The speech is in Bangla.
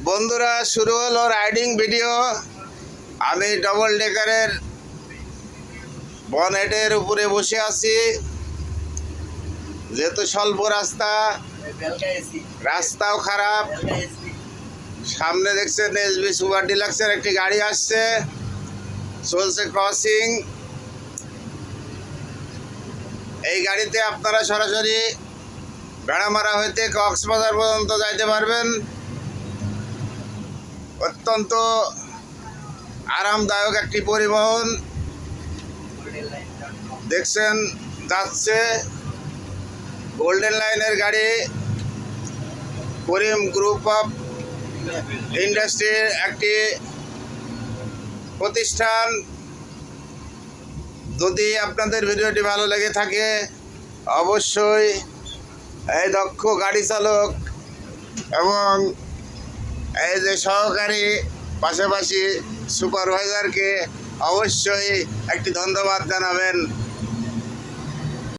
বন্ধুরা, শুরু হলো রাইডিং ভিডিও। আমি ডবল ডেকারের বনেটের উপরে বসে আছি। যেহেতু স্বল্প রাস্তাও খারাপ। সামনে দেখছেন এসবি সুপার ডিলাক্সের একটি গাড়ি আসছে, চলছে ক্রসিং। এই গাড়িতে আপনারা সরাসরি বেড়ামারা হইতে কক্সবাজার পর্যন্ত যাইতে পারবেন। অত্যন্ত আরামদায়ক একটি পরিবহন। দেখছেন যাচ্ছে গোল্ডেন লাইনের গাড়ি, করিম গ্রুপ অফ ইন্ডাস্ট্রির একটি প্রতিষ্ঠান। যদি আপনাদের ভিডিওটি ভালো লেগে থাকে অবশ্যই এই দক্ষ গাড়ি চালক এবং এই যে সহকারী পাশাপাশি সুপারভাইজারকে অবশ্যই একটি ধন্যবাদ জানাবেন।